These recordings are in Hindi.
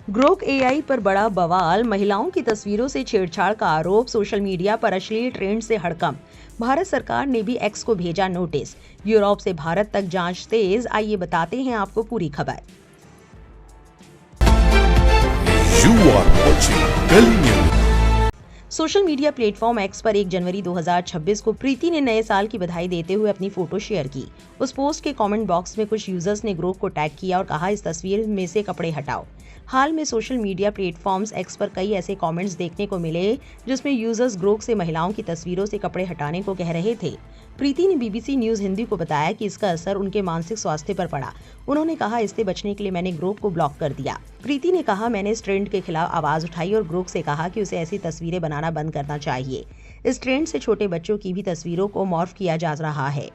ग्रोक एआई पर बड़ा बवाल, महिलाओं की तस्वीरों से छेड़छाड़ का आरोप, सोशल मीडिया पर अश्लील ट्रेंड से हड़कंप। भारत सरकार ने भी एक्स को भेजा नोटिस। यूरोप से भारत तक जांच तेज। आइए बताते हैं आपको पूरी खबर। सोशल मीडिया प्लेटफॉर्म एक्स पर 1 जनवरी 2026 को प्रीति ने नए साल की बधाई देते हुए अपनी फोटो शेयर की। उस पोस्ट के कमेंट बॉक्स में कुछ यूजर्स ने ग्रोक को टैग किया और कहा, इस तस्वीर में से कपड़े हटाओ। हाल में सोशल मीडिया प्लेटफॉर्म्स एक्स पर कई ऐसे कमेंट्स देखने को मिले जिसमें यूजर्स ग्रोक से महिलाओं की तस्वीरों से कपड़े हटाने को कह रहे थे। प्रीति ने बीबीसी न्यूज हिंदी को बताया कि इसका असर उनके मानसिक स्वास्थ्य पर पड़ा। उन्होंने कहा, इससे बचने के लिए मैंने ग्रोक को ब्लॉक कर दिया। प्रीति ने कहा, मैंने इस ट्रेंड के खिलाफ आवाज उठाई और ग्रोक से कहा कि उसे ऐसी तस्वीरें बनाना बंद करना चाहिए। इस ट्रेंड से छोटे बच्चों की भी तस्वीरों को मॉर्फ किया जा रहा है।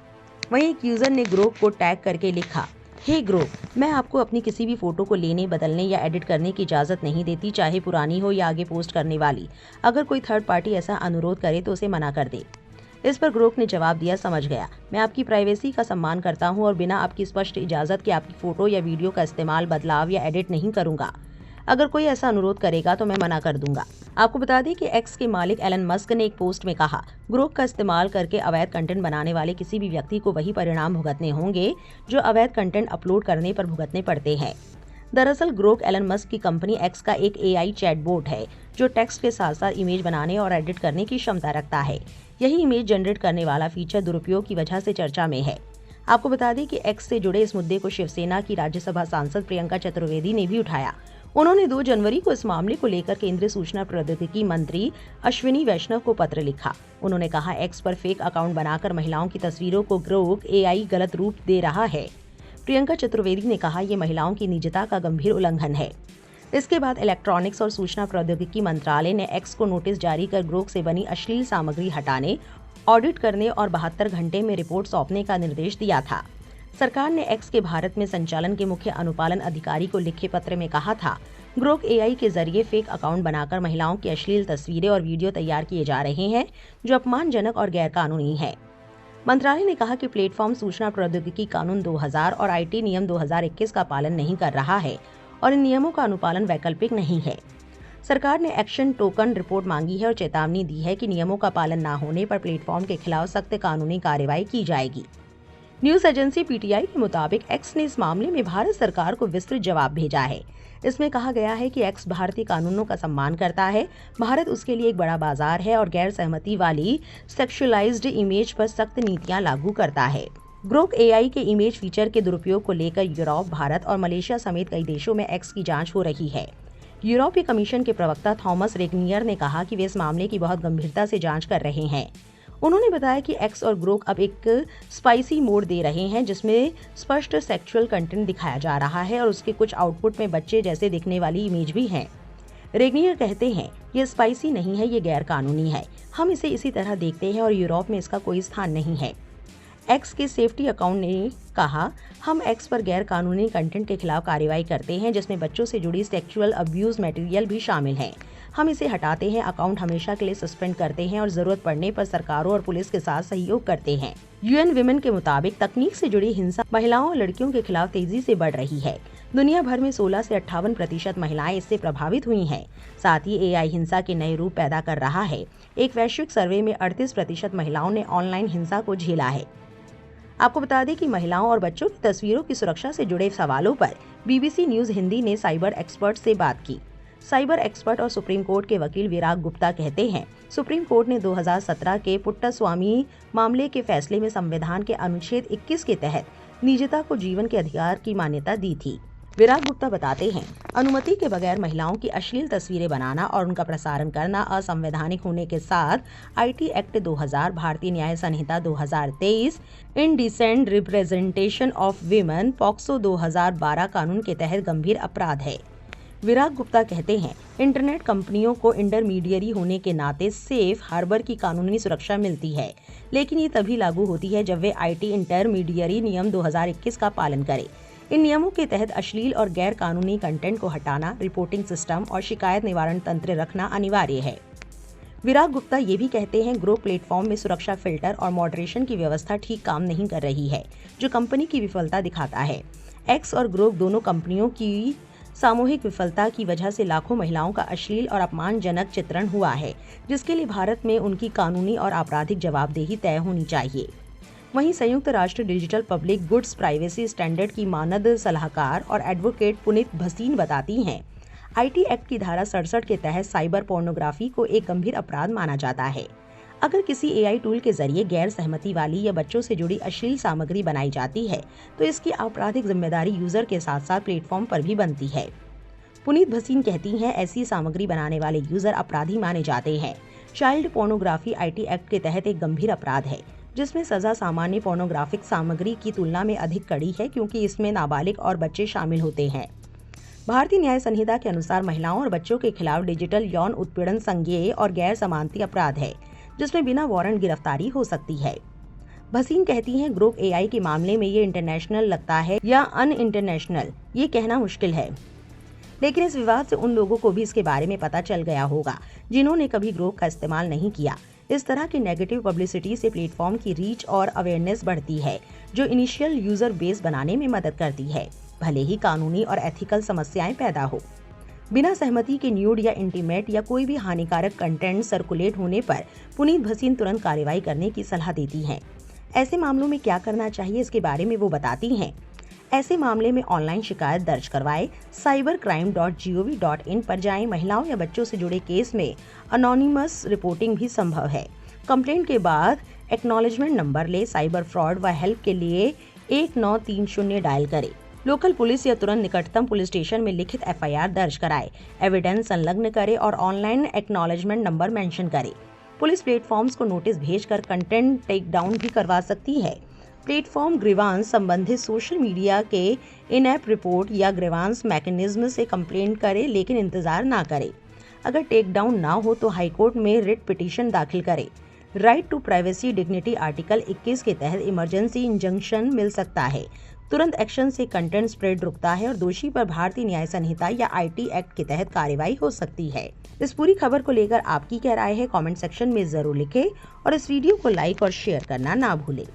वहीं एक यूजर ने ग्रोक को टैग करके लिखा, हे ग्रोक, मैं आपको अपनी किसी भी फोटो को लेने, बदलने या एडिट करने की इजाजत नहीं देती, चाहे पुरानी हो या आगे पोस्ट करने वाली। अगर कोई थर्ड पार्टी ऐसा अनुरोध करे तो उसे मना कर दे। इस पर ग्रोक ने जवाब दिया, समझ गया, मैं आपकी प्राइवेसी का सम्मान करता हूं और बिना आपकी स्पष्ट इजाजत के आपकी फोटो या वीडियो का इस्तेमाल, बदलाव या एडिट नहीं करूंगा। अगर कोई ऐसा अनुरोध करेगा तो मैं मना कर दूंगा। आपको बता दें कि एक्स के मालिक एलन मस्क ने एक पोस्ट में कहा, ग्रोक का इस्तेमाल करके अवैध कंटेंट बनाने वाले किसी भी व्यक्ति को वही परिणाम भुगतने होंगे जो अवैध कंटेंट अपलोड करने पर भुगतने पड़ते हैं। दरअसल ग्रोक एलन मस्क की कंपनी एक्स का एक एआई चैटबॉट है जो टेक्स्ट के साथ साथ इमेज बनाने और एडिट करने की क्षमता रखता है। यही इमेज जनरेट करने वाला फीचर दुरुपयोग की वजह से चर्चा में है। आपको बता दें कि एक्स से जुड़े इस मुद्दे को शिवसेना की राज्यसभा सांसद प्रियंका चतुर्वेदी ने भी उठाया। उन्होंने 2 जनवरी को इस मामले को लेकर केंद्रीय सूचना प्रौद्योगिकी मंत्री अश्विनी वैष्णव को पत्र लिखा। उन्होंने कहा, एक्स पर फेक अकाउंट बनाकर महिलाओं की तस्वीरों को ग्रोक एआई गलत रूप दे रहा है। प्रियंका चतुर्वेदी ने कहा, ये महिलाओं की निजता का गंभीर उल्लंघन है। इसके बाद इलेक्ट्रॉनिक्स और सूचना प्रौद्योगिकी मंत्रालय ने एक्स को नोटिस जारी कर ग्रोक से बनी अश्लील सामग्री हटाने, ऑडिट करने और 72 घंटे में रिपोर्ट सौंपने का निर्देश दिया था। सरकार ने एक्स के भारत में संचालन के मुख्य अनुपालन अधिकारी को लिखे पत्र में कहा था, ग्रोक एआई के जरिए फेक अकाउंट बनाकर महिलाओं की अश्लील तस्वीरें और वीडियो तैयार किए जा रहे हैं जो अपमानजनक और गैरकानूनी है। मंत्रालय ने कहा कि प्लेटफॉर्म सूचना प्रौद्योगिकी कानून 2000 और आईटी नियम 2021 का पालन नहीं कर रहा है और इन नियमों का अनुपालन वैकल्पिक नहीं है। सरकार ने एक्शन टोकन रिपोर्ट मांगी है और चेतावनी दी है कि नियमों का पालन न होने पर प्लेटफॉर्म के खिलाफ सख्त कानूनी कार्रवाई की जाएगी। न्यूज एजेंसी पीटीआई के मुताबिक एक्स ने इस मामले में भारत सरकार को विस्तृत जवाब भेजा है। इसमें कहा गया है कि एक्स भारतीय कानूनों का सम्मान करता है, भारत उसके लिए एक बड़ा बाजार है और गैर सहमति वाली सेक्सुअलाइज्ड इमेज पर सख्त नीतियां लागू करता है। ग्रोक एआई के इमेज फीचर के दुरुपयोग को लेकर यूरोप, भारत और मलेशिया समेत कई देशों में एक्स की जांच हो रही है। यूरोपीय कमीशन के प्रवक्ता थॉमस रेगनियर ने कहा कि वे इस मामले की बहुत गंभीरता से जांच कर रहे हैं। उन्होंने बताया कि एक्स और ग्रोक अब एक स्पाइसी मोड दे रहे हैं जिसमें स्पष्ट सेक्सुअल कंटेंट दिखाया जा रहा है और उसके कुछ आउटपुट में बच्चे जैसे दिखने वाली इमेज भी हैं। रेगनियर कहते हैं, ये स्पाइसी नहीं है, ये गैर कानूनी है। हम इसे इसी तरह देखते हैं और यूरोप में इसका कोई स्थान नहीं है। एक्स के सेफ्टी अकाउंट ने कहा, हम एक्स पर गैर कानूनी कंटेंट के खिलाफ कार्रवाई करते हैं जिसमें बच्चों से जुड़ी सेक्सुअल अब्यूज मटेरियल भी शामिल है। हम इसे हटाते हैं, अकाउंट हमेशा के लिए सस्पेंड करते हैं और जरूरत पड़ने पर सरकारों और पुलिस के साथ सहयोग करते हैं। यूएन विमेन के मुताबिक तकनीक से जुड़ी हिंसा महिलाओं और लड़कियों के खिलाफ तेजी से बढ़ रही है। दुनिया भर में 16 से 58% महिलाएं इससे प्रभावित हुई हैं। साथ ही एआई हिंसा के नए रूप पैदा कर रहा है। एक वैश्विक सर्वे में 38% महिलाओं ने ऑनलाइन हिंसा को झेला है। आपको बता दें कि महिलाओं और बच्चों की तस्वीरों की सुरक्षा से जुड़े सवालों पर बीबीसी न्यूज हिंदी ने साइबर एक्सपर्ट से बात की। साइबर एक्सपर्ट और सुप्रीम कोर्ट के वकील विराग गुप्ता कहते हैं, सुप्रीम कोर्ट ने 2017 के पुट्टास्वामी मामले के फैसले में संविधान के अनुच्छेद 21 के तहत निजता को जीवन के अधिकार की मान्यता दी थी। विराग गुप्ता बताते हैं, अनुमति के बगैर महिलाओं की अश्लील तस्वीरें बनाना और उनका प्रसारण करना असंवैधानिक होने के साथ आईटी एक्ट 2000, भारतीय न्याय संहिता 2023, indecent representation of women POCSO 2012 कानून के तहत गंभीर अपराध है। विराग गुप्ता कहते हैं, इंटरनेट कंपनियों को इंटरमीडियरी होने के नाते सेफ हार्बर की कानूनी सुरक्षा मिलती है, लेकिन ये तभी लागू होती है जब वे आईटी इंटरमीडियरी नियम 2021 का पालन करें। इन नियमों के तहत अश्लील और गैर कानूनी कंटेंट को हटाना, रिपोर्टिंग सिस्टम और शिकायत निवारण तंत्र रखना अनिवार्य है। विराग गुप्ता ये भी कहते हैं, ग्रोक प्लेटफॉर्म में सुरक्षा फिल्टर और मॉडरेशन की व्यवस्था ठीक काम नहीं कर रही है, जो कंपनी की विफलता दिखाता है। एक्स और ग्रोक दोनों कंपनियों की सामूहिक विफलता की वजह से लाखों महिलाओं का अश्लील और अपमानजनक चित्रण हुआ है, जिसके लिए भारत में उनकी कानूनी और आपराधिक जवाबदेही तय होनी चाहिए। वहीं संयुक्त राष्ट्र digital public goods privacy standard की मानद सलाहकार और एडवोकेट पुनीत भसीन बताती हैं, आईटी एक्ट की धारा 67 के तहत साइबर पोर्नोग्राफी को एक गंभीर अपराध माना जाता है। अगर किसी एआई टूल के जरिए गैर सहमति वाली या बच्चों से जुड़ी अश्लील सामग्री बनाई जाती है, तो इसकी आपराधिक जिम्मेदारी यूजर के साथ साथ प्लेटफॉर्म पर भी बनती है। पुनीत भसीन कहती हैं, ऐसी सामग्री बनाने वाले यूजर अपराधी माने जाते हैं। चाइल्ड पोर्नोग्राफी आईटी एक्ट के तहत एक गंभीर अपराध है, जिसमें सजा सामान्य पोर्नोग्राफिक सामग्री की तुलना में अधिक कड़ी है, क्योंकि इसमें नाबालिग और बच्चे शामिल होते हैं। भारतीय न्याय संहिता के अनुसार महिलाओं और बच्चों के खिलाफ डिजिटल यौन उत्पीड़न संज्ञेय और गैर जमानती अपराध है, जिसमें बिना वारंट गिरफ्तारी हो सकती है। भसीन कहती हैं, ग्रोक एआई के मामले में ये इंटरनेशनल लगता है या अन इंटरनेशनल, ये कहना मुश्किल है, लेकिन इस विवाद से उन लोगों को भी इसके बारे में पता चल गया होगा जिन्होंने कभी ग्रोक का इस्तेमाल नहीं किया। इस तरह की नेगेटिव पब्लिसिटी से प्लेटफॉर्म की रीच और अवेयरनेस बढ़ती है, जो इनिशियल यूजर बेस बनाने में मदद करती है, भले ही कानूनी और एथिकल समस्याएं पैदा हो। बिना सहमति के न्यूड या इंटीमेट या कोई भी हानिकारक कंटेंट सर्कुलेट होने पर पुनीत भसीन तुरंत कार्रवाई करने की सलाह देती हैं। ऐसे मामलों में क्या करना चाहिए, इसके बारे में वो बताती हैं। ऐसे मामले में ऑनलाइन शिकायत दर्ज करवाएं, cybercrime.gov.in पर जाएं। महिलाओं या बच्चों से जुड़े केस में अनोनिमस रिपोर्टिंग भी संभव है। कंप्लेंट के बाद एक्नॉलेजमेंट नंबर ले, साइबर फ्रॉड व हेल्प के लिए 1930 डायल करें। लोकल पुलिस या तुरंत निकटतम पुलिस स्टेशन में लिखित एफआईआर दर्ज कराए, एविडेंस संलग्न करे और ऑनलाइन एक्नॉलेजमेंट नंबर मेंशन करे। पुलिस प्लेटफॉर्म्स को नोटिस भेजकर कंटेंट टेक डाउन भी करवा सकती है। प्लेटफॉर्म ग्रीवांस संबंधित सोशल मीडिया के इन-ऐप रिपोर्ट या ग्रीवांस मैकेनिज्म से कंप्लेंट करे, लेकिन इंतजार ना करे। अगर टेक डाउन ना हो तो हाईकोर्ट में रिट पिटीशन दाखिल करे। Right to privacy dignity article 21 के तहत इमरजेंसी इंजंक्शन मिल सकता है। तुरंत एक्शन से कंटेंट स्प्रेड रुकता है और दोषी पर भारतीय न्याय संहिता या आईटी एक्ट के तहत कार्रवाई हो सकती है। इस पूरी खबर को लेकर आपकी क्या राय है, कमेंट सेक्शन में जरूर लिखें और इस वीडियो को लाइक और शेयर करना ना भूलें।